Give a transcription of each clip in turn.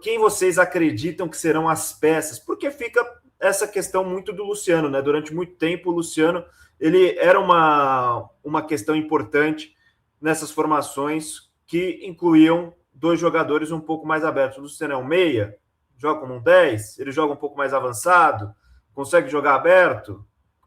quem vocês acreditam que serão as peças? Porque fica essa questão muito do Luciano, né? Durante muito tempo, o Luciano ele era uma questão importante nessas formações que incluíam dois jogadores um pouco mais abertos. O Luciano é um meia, joga como um 10, ele joga um pouco mais avançado, consegue jogar aberto,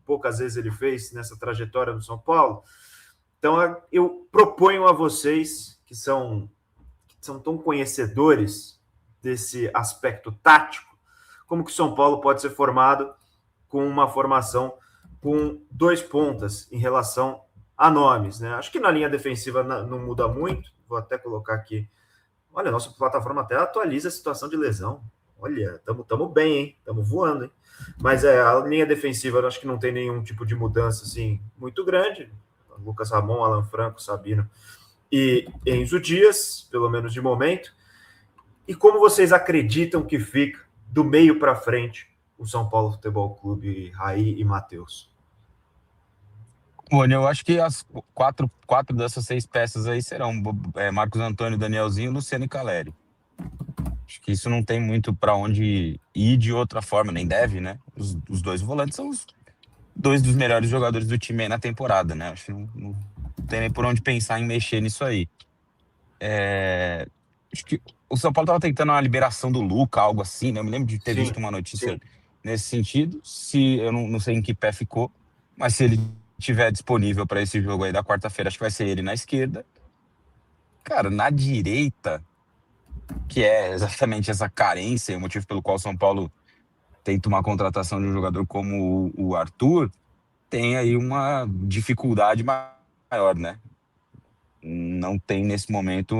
poucas vezes ele fez nessa trajetória no São Paulo. Então, eu proponho a vocês, que são tão conhecedores desse aspecto tático, como que o São Paulo pode ser formado com uma formação com dois pontas em relação a nomes, né? Acho que na linha defensiva não muda muito. Vou até colocar aqui. Olha, nossa plataforma até atualiza a situação de lesão. Olha, estamos bem, hein? Estamos voando, hein? Mas a linha defensiva, acho que não tem nenhum tipo de mudança assim muito grande. Lucas Ramon, Alan Franco, Sabino e Enzo Dias, pelo menos de momento. E como vocês acreditam que fica do meio para frente o São Paulo Futebol Clube, Raí e Matheus? Bom, eu acho que as quatro dessas 6 peças aí serão Marcos Antônio, Danielzinho, Luciano e Caleri. Acho que isso não tem muito para onde ir de outra forma, nem deve, né? Os dois volantes são os dois dos melhores jogadores do time aí na temporada, né? Acho que não tem nem por onde pensar em mexer nisso aí. Acho que o São Paulo estava tentando uma liberação do Luca, algo assim, né? Eu me lembro de ter visto uma notícia nesse sentido. Se eu não sei em que pé ficou, mas se ele tiver disponível para esse jogo aí da quarta-feira, acho que vai ser ele na esquerda. Cara, na direita, que é exatamente essa carência, o motivo pelo qual o São Paulo tenta uma contratação de um jogador como o Arthur, tem aí uma dificuldade maior, né? Não tem nesse momento,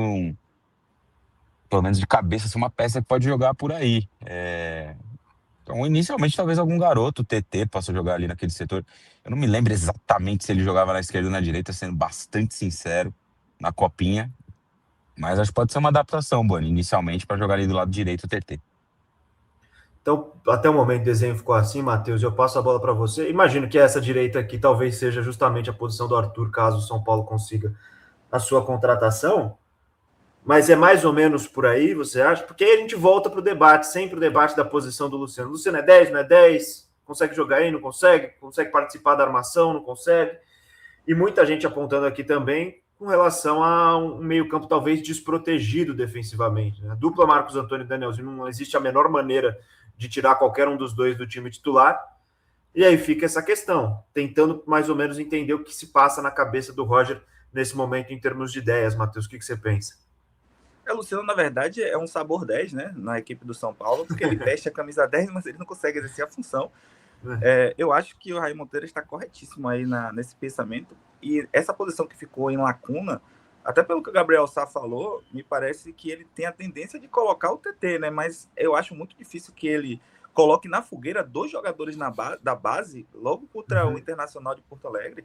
pelo menos de cabeça, assim, uma peça que pode jogar por aí. Então, inicialmente, talvez algum garoto, TT, possa jogar ali naquele setor. Eu não me lembro exatamente se ele jogava na esquerda ou na direita, sendo bastante sincero, na copinha. Mas acho que pode ser uma adaptação, Boni, inicialmente, para jogar ali do lado direito o TT. Então, até o momento o desenho ficou assim, Matheus, eu passo a bola para você. Imagino que essa direita aqui talvez seja justamente a posição do Arthur, caso o São Paulo consiga a sua contratação. Mas é mais ou menos por aí, você acha? Porque aí a gente volta para o debate, sempre o debate da posição do Luciano. Luciano é 10, não é 10? Consegue jogar aí, não consegue? Consegue participar da armação, não consegue? E muita gente apontando aqui também com relação a um meio-campo talvez desprotegido defensivamente. Né? A dupla Marcos Antônio e Danielzinho não existe a menor maneira de tirar qualquer um dos dois do time titular. E aí fica essa questão, tentando mais ou menos entender o que se passa na cabeça do Roger nesse momento em termos de ideias. Matheus, o que você pensa? O Luciano, na verdade, é um sabor 10, né, na equipe do São Paulo, porque ele veste a camisa 10, mas ele não consegue exercer a função. Eu acho que o Raí Monteiro está corretíssimo aí nesse pensamento. E essa posição que ficou em lacuna, até pelo que o Gabriel Sá falou, me parece que ele tem a tendência de colocar o TT, né? Mas eu acho muito difícil que ele coloque na fogueira 2 jogadores da base logo contra o Internacional de Porto Alegre.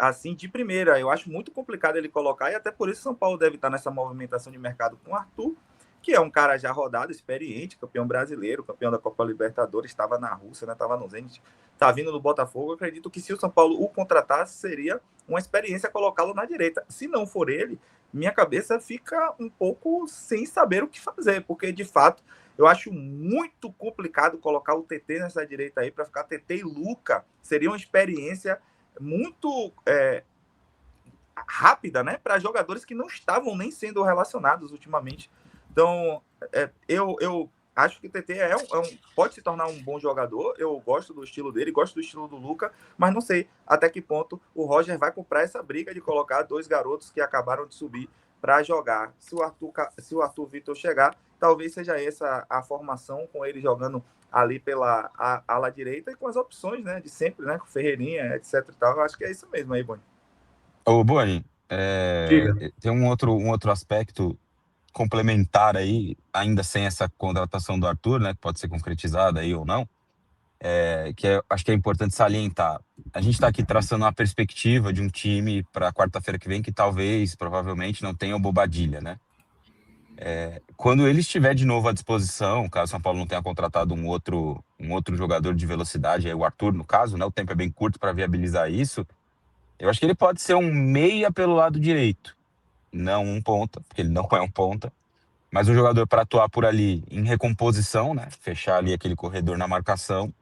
Assim, de primeira, eu acho muito complicado ele colocar, e até por isso o São Paulo deve estar nessa movimentação de mercado com o Arthur, que é um cara já rodado, experiente, campeão brasileiro, campeão da Copa Libertadores, estava na Rússia, né, estava no Zenit, está vindo do Botafogo. Eu acredito que se o São Paulo o contratasse, seria uma experiência colocá-lo na direita. Se não for ele, minha cabeça fica um pouco sem saber o que fazer, porque, de fato, eu acho muito complicado colocar o TT nessa direita aí, para ficar TT e Luca. Seria uma experiência muito rápida, né, para jogadores que não estavam nem sendo relacionados ultimamente. Então, eu acho que o TT pode se tornar um bom jogador. Eu gosto do estilo dele, gosto do estilo do Luca, mas não sei até que ponto o Roger vai comprar essa briga de colocar 2 garotos que acabaram de subir para jogar. Se o Arthur Vitor chegar, talvez seja essa a formação, com ele jogando ali pela ala direita e com as opções, né, de sempre, né, com Ferreirinha, etc e tal. Eu acho que é isso mesmo aí, Boni. Ô, Boni, Diga. tem um outro aspecto complementar aí, ainda sem essa contratação do Arthur, né, que pode ser concretizada aí ou não, acho que é importante salientar. A gente está aqui traçando uma perspectiva de um time para quarta-feira que vem que talvez, provavelmente, não tenha o Bobadilha, né? Quando ele estiver de novo à disposição, caso o São Paulo não tenha contratado um outro jogador de velocidade, aí o Arthur, no caso, né, o tempo é bem curto para viabilizar isso, eu acho que ele pode ser um meia pelo lado direito, não um ponta, porque ele não é um ponta. mas um jogador para atuar por ali em recomposição, né? Fechar ali aquele corredor na marcação.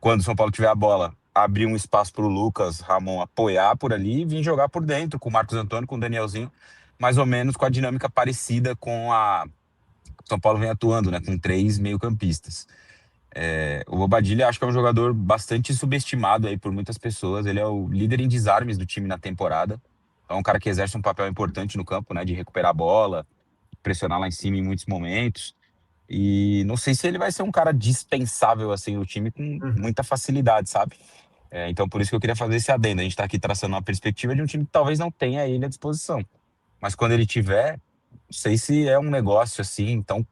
Quando o São Paulo tiver a bola, abrir um espaço para o Lucas Ramon apoiar por ali e vir jogar por dentro com o Marcos Antônio, com o Danielzinho, mais ou menos com a dinâmica parecida com a o São Paulo vem atuando, né? Com 3 meio-campistas. O Bobadilla acho que é um jogador bastante subestimado aí por muitas pessoas. Ele é o líder em desarmes do time na temporada. É um cara que exerce um papel importante no campo, né? De recuperar a bola, pressionar lá em cima em muitos momentos. E não sei se ele vai ser um cara dispensável assim no time com muita facilidade, sabe? Então por isso que eu queria fazer esse adendo. A gente tá aqui traçando uma perspectiva de um time que talvez não tenha ele à disposição. Mas quando ele tiver, não sei se é um negócio assim tão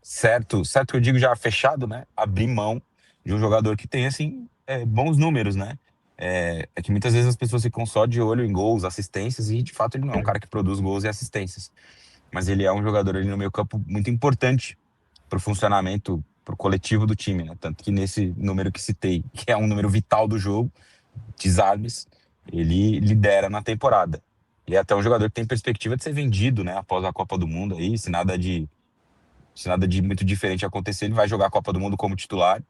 certo que eu digo já fechado, né? Abrir mão de um jogador que tem assim bons números, né? É que muitas vezes as pessoas ficam só de olho em gols, assistências, e de fato ele não é um cara que produz gols e assistências. Mas ele é um jogador ali no meio campo muito importante para o funcionamento, para o coletivo do time, né? Tanto que nesse número que citei, que é um número vital do jogo, desarmes, ele lidera na temporada. E é até um jogador que tem perspectiva de ser vendido, né? Após a Copa do Mundo aí, se nada de muito diferente acontecer, ele vai jogar a Copa do Mundo como titular,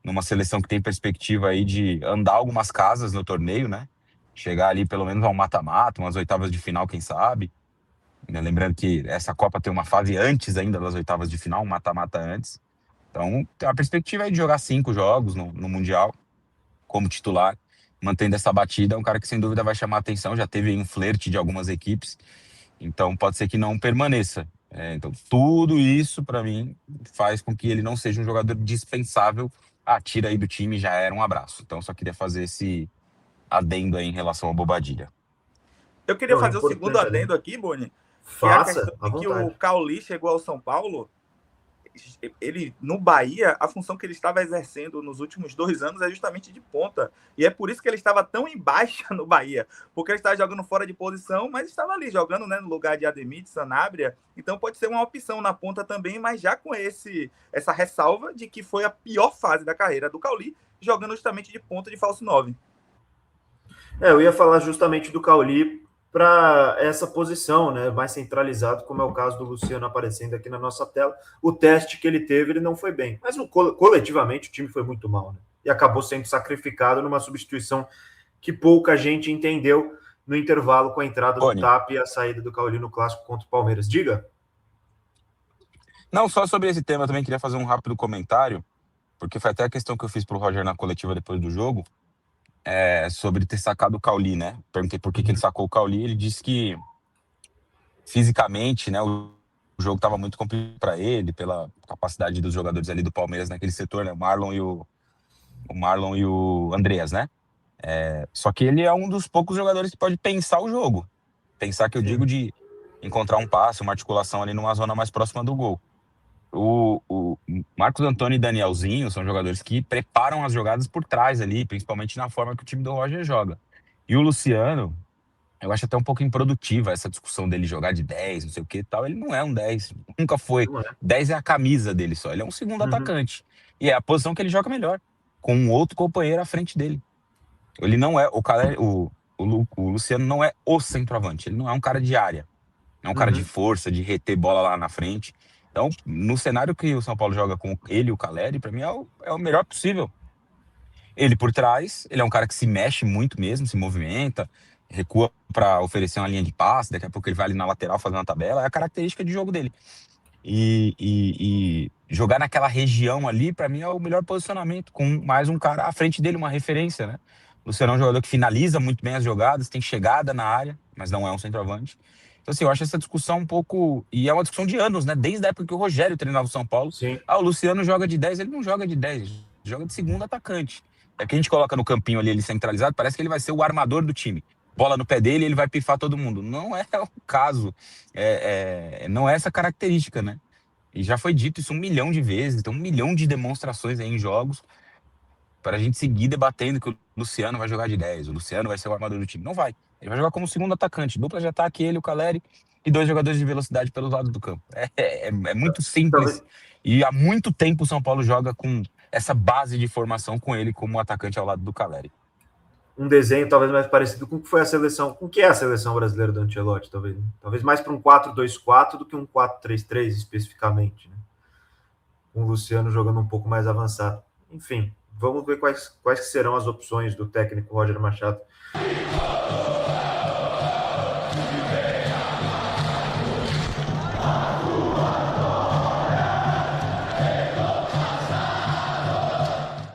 numa seleção que tem perspectiva aí de andar algumas casas no torneio, né? Chegar ali pelo menos a um mata-mata, umas oitavas de final, quem sabe. Lembrando que essa Copa tem uma fase antes ainda das oitavas de final, um mata-mata antes. Então, tem a perspectiva aí de jogar 5 jogos no Mundial, como titular, mantendo essa batida. É um cara que sem dúvida vai chamar a atenção, já teve aí um flerte de algumas equipes, então pode ser que não permaneça. Então, tudo isso, para mim, faz com que ele não seja um jogador dispensável. Tira aí do time, já era um abraço. Então, só queria fazer esse adendo aí em relação ao Bobadilla. Eu queria fazer o segundo adendo aqui, Boni, que é a questão de que o Cauli chegou ao São Paulo. Ele, no Bahia, a função que ele estava exercendo nos últimos 2 anos é justamente de ponta. E é por isso que ele estava tão em baixa no Bahia. Porque ele estava jogando fora de posição, mas estava ali jogando, né, no lugar de Ademir, de Sanabria. Então pode ser uma opção na ponta também, mas já com essa ressalva de que foi a pior fase da carreira do Cauli, jogando justamente de ponta de falso 9. Eu ia falar justamente do Cauli para essa posição, né, mais centralizado, como é o caso do Luciano aparecendo aqui na nossa tela. O teste que ele teve, ele não foi bem, mas coletivamente o time foi muito mal, né, e acabou sendo sacrificado numa substituição que pouca gente entendeu no intervalo com a entrada do TAP e a saída do Cauli no clássico contra o Palmeiras. Diga. Não, só sobre esse tema eu também queria fazer um rápido comentário, porque foi até a questão que eu fiz para o Roger na coletiva depois do jogo, sobre ter sacado o Cauli, né? Perguntei por que ele sacou o Cauli. Ele disse que fisicamente, né, o jogo estava muito complicado para ele, pela capacidade dos jogadores ali do Palmeiras naquele setor, né? O Marlon e o Andreas, né? Só que ele é um dos poucos jogadores que pode pensar o jogo. Pensar que eu digo de encontrar um passe, uma articulação ali numa zona mais próxima do gol. O Marcos Antônio e Danielzinho são jogadores que preparam as jogadas por trás ali, principalmente na forma que o time do Roger joga. E o Luciano, eu acho até um pouco improdutiva essa discussão dele jogar de 10, não sei o que e tal. Ele não é um 10, nunca foi. 10 é a camisa dele só, ele é um segundo atacante. E é a posição que ele joga melhor, com um outro companheiro à frente dele. Ele não é, o Luciano não é o centroavante, ele não é um cara de área. Não é um cara de força, de reter bola lá na frente. Então, no cenário que o São Paulo joga com ele e o Caleri, para mim é o melhor possível. Ele por trás, ele é um cara que se mexe muito mesmo, se movimenta, recua para oferecer uma linha de passe, daqui a pouco ele vai ali na lateral fazendo a tabela, é a característica de jogo dele. E jogar naquela região ali, para mim é o melhor posicionamento, com mais um cara à frente dele, uma referência, né? O Luciano é um jogador que finaliza muito bem as jogadas, tem chegada na área, mas não é um centroavante. Então, assim, eu acho essa discussão um pouco... E é uma discussão de anos, né? Desde a época que o Rogério treinava o São Paulo. Sim. O Luciano joga de 10, ele não joga de 10, joga de segundo atacante. É que a gente coloca no campinho ali, ele centralizado, parece que ele vai ser o armador do time. Bola no pé dele, ele vai pifar todo mundo. Não é o caso. Não é essa característica, né? E já foi dito isso 1 milhão de vezes, tem 1 milhão de demonstrações aí em jogos para a gente seguir debatendo que o Luciano vai jogar de 10, o Luciano vai ser o armador do time. Não vai. Ele vai jogar como segundo atacante. Dupla de ataque, ele, o Caleri e 2 jogadores de velocidade pelos lados do campo. É muito simples. E há muito tempo o São Paulo joga com essa base de formação com ele como atacante ao lado do Caleri. um desenho talvez mais parecido com o que foi a seleção, com o que é a seleção brasileira do Ancelotti, talvez mais para um 4-2-4 do que um 4-3-3 especificamente, né? Com o Luciano jogando um pouco mais avançado. Enfim, vamos ver quais que serão as opções do técnico Roger Machado.